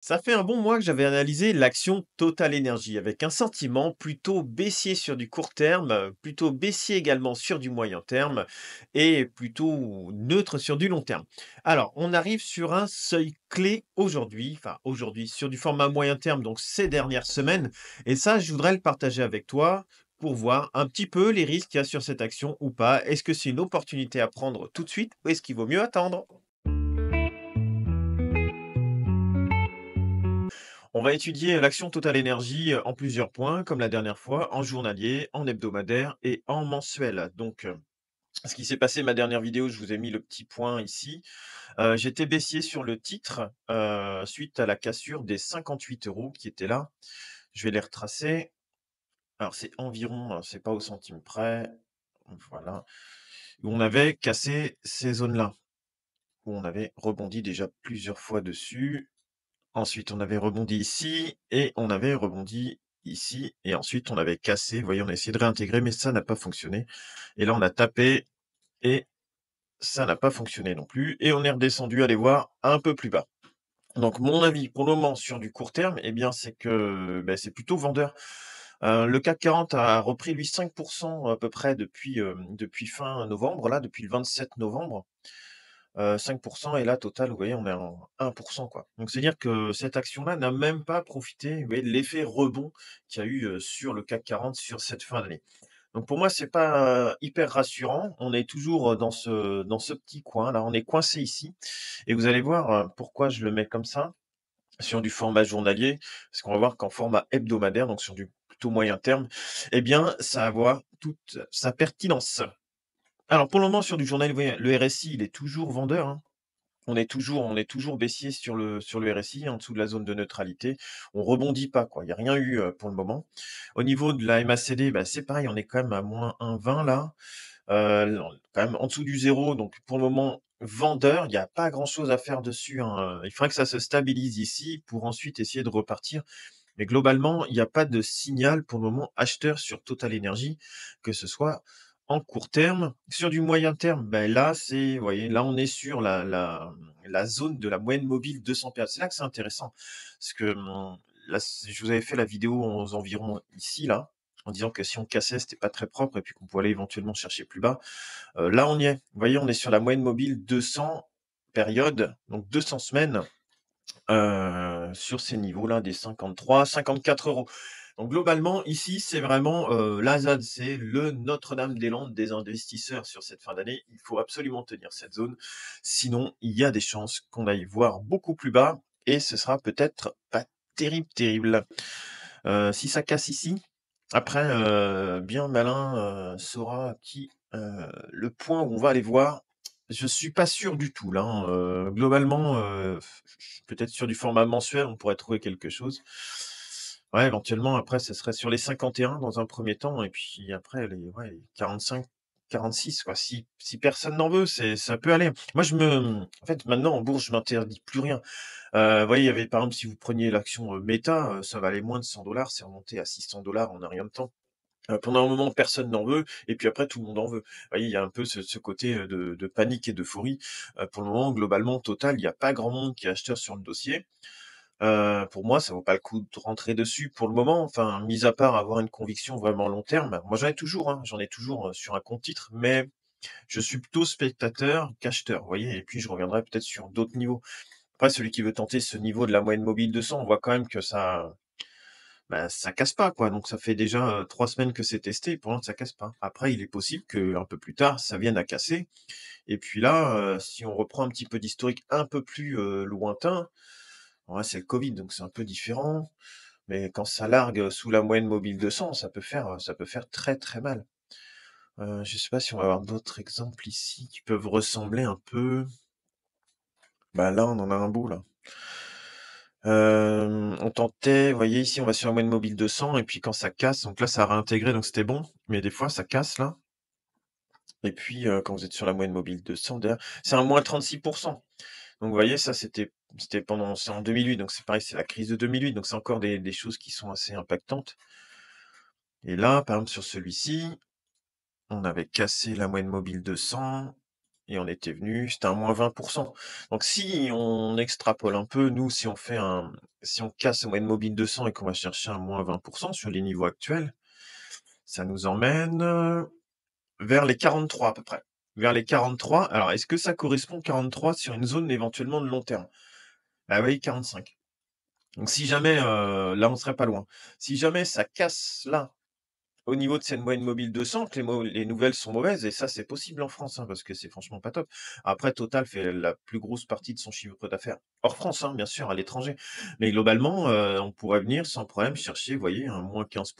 Ça fait un bon mois que j'avais analysé l'action Total Energy avec un sentiment plutôt baissier sur du court terme, plutôt baissier également sur du moyen terme et plutôt neutre sur du long terme. Alors, on arrive sur un seuil clé aujourd'hui, enfin aujourd'hui sur du format moyen terme, donc ces dernières semaines. Et ça, je voudrais le partager avec toi pour voir un petit peu les risques qu'il y a sur cette action ou pas. Est-ce que c'est une opportunité à prendre tout de suite ou est-ce qu'il vaut mieux attendre? On va étudier l'action Total Énergie en plusieurs points, comme la dernière fois, en journalier, en hebdomadaire et en mensuel. Donc, ce qui s'est passé ma dernière vidéo, je vous ai mis le petit point ici. J'étais baissier sur le titre suite à la cassure des 58 euros qui étaient là. Je vais les retracer. Alors, c'est environ, c'est pas au centime près. Voilà. Où on avait cassé ces zones-là, où on avait rebondi déjà plusieurs fois dessus. Ensuite, on avait rebondi ici et on avait rebondi ici et ensuite on avait cassé. Vous voyez, on a essayé de réintégrer, mais ça n'a pas fonctionné. Et là, on a tapé et ça n'a pas fonctionné non plus. Et on est redescendu, allez voir, un peu plus bas. Donc, mon avis pour le moment sur du court terme, eh bien, c'est que ben, c'est plutôt vendeur. Le CAC 40 a repris lui 5% à peu près depuis fin novembre, là, depuis le 27 novembre. 5 et là, total, vous voyez, on est en 1 quoi. Donc c'est-à-dire que cette action-là n'a même pas profité, vous voyez, de l'effet rebond qu'il y a eu, sur le CAC 40 sur cette fin d'année. Donc pour moi, c'est pas, hyper rassurant. On est toujours, dans ce petit coin là, on est coincé ici et vous allez voir, pourquoi je le mets comme ça, sur du format journalier. Parce qu'on va voir qu'en format hebdomadaire, donc sur du plutôt moyen terme, eh bien, ça va avoir toute sa pertinence. Alors pour le moment, sur du journal, vous voyez, le RSI, il est toujours vendeur, hein. On est toujours baissier sur le RSI, en dessous de la zone de neutralité. On rebondit pas, quoi. Il y a rien eu, pour le moment. Au niveau de la MACD, bah, c'est pareil, on est quand même à -1,20 là, quand même en dessous du zéro. Donc pour le moment, vendeur, il y a pas grand chose à faire dessus, hein, il faudrait que ça se stabilise ici pour ensuite essayer de repartir. Mais globalement, il y a pas de signal pour le moment acheteur sur Total Energy, que ce soit en court terme. Sur du moyen terme, ben là, vous voyez, là, on est sur la zone de la moyenne mobile 200 périodes. C'est là que c'est intéressant, parce que, là, je vous avais fait la vidéo aux environs ici, là, en disant que si on cassait, c'était pas très propre et puis qu'on pouvait aller éventuellement chercher plus bas. Là, on y est. Vous voyez, on est sur la moyenne mobile 200 périodes, donc 200 semaines. Sur ces niveaux-là des 53-54 €. Donc globalement, ici, c'est vraiment, la ZAD, c'est le Notre-Dame-des-Landes des investisseurs sur cette fin d'année. Il faut absolument tenir cette zone, sinon il y a des chances qu'on aille voir beaucoup plus bas et ce sera peut-être pas terrible, terrible. Si ça casse ici, après, bien malin, saura le point où on va aller voir. Je suis pas sûr du tout là, hein, globalement, peut-être sur du format mensuel, on pourrait trouver quelque chose. Ouais, éventuellement après ce serait sur les 51 dans un premier temps et puis après les 45-46 quoi. Si personne n'en veut, ça peut aller. Moi en fait maintenant en bourse, je m'interdis plus rien. Vous voyez, il y avait par exemple si vous preniez l'action, Meta, ça valait moins de 100 c'est remonté à 600 en un rien de temps. Pendant un moment, personne n'en veut et puis après tout le monde en veut. Vous voyez, il y a un peu ce côté, de panique et d'euphorie. Pour le moment, globalement, total, il y a pas grand monde qui est acheteur sur le dossier. Pour moi, ça vaut pas le coup de rentrer dessus pour le moment, enfin, mis à part avoir une conviction vraiment long terme. Moi, j'en ai toujours, sur un compte titre, mais je suis plutôt spectateur qu'acheteur, vous voyez? Et puis je reviendrai peut-être sur d'autres niveaux. Après, celui qui veut tenter ce niveau de la moyenne mobile 200, on voit quand même que ça, bah, ça casse pas, quoi. Donc ça fait déjà, 3 semaines que c'est testé, pour l'instant ça casse pas. Après, il est possible qu'un peu plus tard, ça vienne à casser et puis là, si on reprend un petit peu d'historique un peu plus, lointain, ouais, c'est le covid, donc c'est un peu différent, mais quand ça largue sous la moyenne mobile 200, ça peut faire très, très mal. Je sais pas si on va avoir d'autres exemples ici qui peuvent ressembler un peu. Bah, là, on en a un bout, là. On tentait, vous voyez ici, on va sur la moyenne mobile 200 et puis quand ça casse, donc là ça a réintégré donc c'était bon, mais des fois ça casse là et puis, quand vous êtes sur la moyenne mobile 200 derrière, c'est un moins 36. Donc vous voyez ça c'est en 2008 donc c'est pareil, c'est la crise de 2008 donc c'est encore des choses qui sont assez impactantes et là, par exemple sur celui-ci, on avait cassé la moyenne mobile 200 et on était venu, c'était un -20. Donc si on extrapole un peu, nous, si on casse la moyenne mobile 200 et qu'on va chercher un -20 sur les niveaux actuels, ça nous emmène, vers les 43 à peu près. Vers les 43. Alors est-ce que ça correspond 43 sur une zone éventuellement de long terme? Bah oui, 45. Donc si jamais, là on serait pas loin. Si jamais ça casse là, au niveau de cette moyenne mobile 200, que les nouvelles sont mauvaises et ça, c'est possible en France, hein, parce que c'est franchement pas top. Après, Total fait la plus grosse partie de son chiffre d'affaires hors France, hein, bien sûr, à l'étranger. Mais globalement, on pourrait venir sans problème chercher, vous voyez, un -15,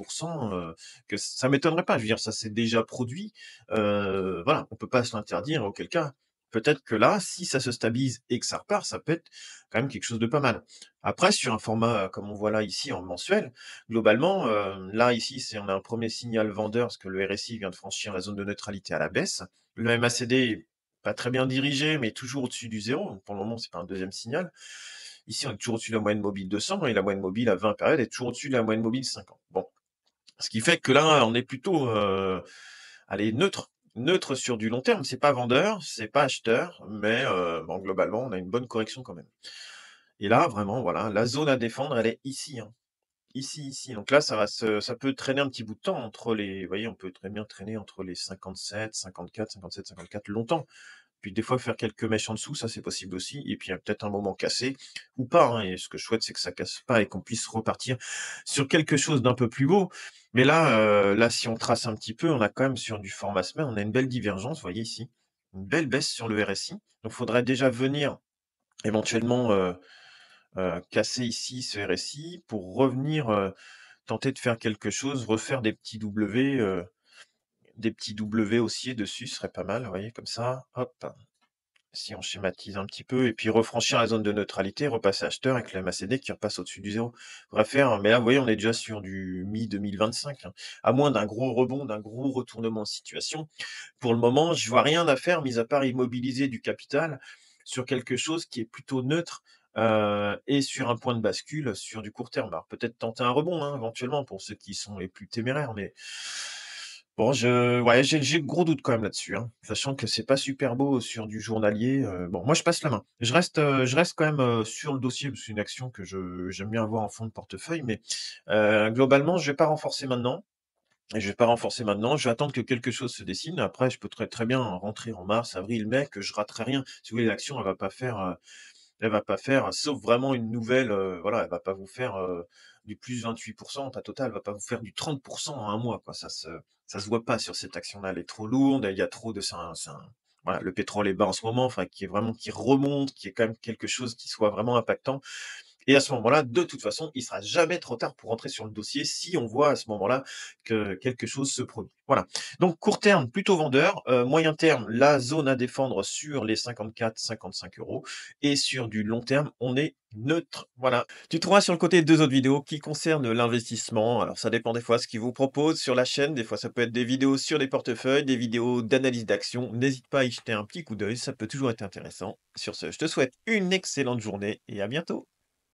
que ça m'étonnerait pas. Je veux dire, ça s'est déjà produit, voilà, on peut pas se l'interdire, auquel cas, peut-être que là, si ça se stabilise et que ça repart, ça peut être quand même quelque chose de pas mal. Après, sur un format, comme on voit là ici en mensuel, globalement, là, ici, on a un premier signal vendeur parce que le RSI vient de franchir la zone de neutralité à la baisse. Le MACD, pas très bien dirigé, mais toujours au-dessus du zéro. Donc pour le moment, c'est pas un deuxième signal. Ici, on est toujours au-dessus de la moyenne mobile 200 et la moyenne mobile à 20 périodes est toujours au-dessus de la moyenne mobile 50. Bon, ce qui fait que là, on est plutôt, allez, neutre. Neutre sur du long terme. C'est pas vendeur, c'est pas acheteur, mais bon, globalement, on a une bonne correction quand même. Et là, vraiment, voilà, la zone à défendre, elle est ici, hein. Ici. Donc là, ça peut traîner un petit bout de temps entre les, vous voyez, on peut très bien traîner entre les 57, 54, 57, 54 longtemps. Puis des fois faire quelques mèches en dessous, ça c'est possible aussi. Et puis il y a peut-être un moment cassé ou pas, hein. Et ce que je souhaite, c'est que ça casse pas et qu'on puisse repartir sur quelque chose d'un peu plus beau. Mais là, si on trace un petit peu, on a quand même sur du format semaine, on a une belle divergence, vous voyez ici, une belle baisse sur le RSI. Donc il faudrait déjà venir éventuellement casser ici ce RSI pour revenir, tenter de faire quelque chose, refaire des petits W haussiers dessus, ce serait pas mal, vous voyez? Comme ça, hop, si on schématise un petit peu et puis refranchir la zone de neutralité, repasser acheteur avec le MACD qui repasse au-dessus du zéro. Faudrait faire, mais là, vous voyez, on est déjà sur du mi-2025, hein. À moins d'un gros rebond, d'un gros retournement de situation. Pour le moment, je vois rien à faire, mis à part immobiliser du capital sur quelque chose qui est plutôt neutre, et sur un point de bascule sur du court terme. Alors peut-être tenter un rebond, hein, éventuellement pour ceux qui sont les plus téméraires, mais bon, ouais, j'ai de gros doutes quand même là-dessus, hein, sachant que c'est pas super beau sur du journalier, bon, moi je passe la main. Je reste quand même, sur le dossier, parce que c'est une action que j'aime bien avoir en fond de portefeuille, mais globalement, je vais pas renforcer maintenant. Et je vais pas renforcer maintenant, je vais attendre que quelque chose se dessine. Après, je peux très bien rentrer en mars, avril, mai, que je raterai rien. Si vous voulez, l'action, elle va pas faire, sauf vraiment une nouvelle, voilà, elle va pas vous faire, du plus 28%, ta totale va pas vous faire du 30% en un mois, quoi. Ça se voit pas sur cette action-là, elle est trop lourde, il y a trop de voilà, le pétrole est bas en ce moment, enfin, qui remonte, qui est quand même quelque chose qui soit vraiment impactant. Et à ce moment-là, de toute façon, il sera jamais trop tard pour rentrer sur le dossier si on voit à ce moment-là que quelque chose se produit. Voilà. Donc court terme, plutôt vendeur. Moyen terme, la zone à défendre sur les 54-55 € et sur du long terme, on est neutre. Voilà. Tu trouveras sur le côté 2 autres vidéos qui concernent l'investissement. Alors ça dépend des fois ce qu'ils vous proposent sur la chaîne. Des fois, ça peut être des vidéos sur les portefeuilles, des vidéos d'analyse d'action. N'hésite pas à y jeter un petit coup d'œil, ça peut toujours être intéressant. Sur ce, je te souhaite une excellente journée et à bientôt.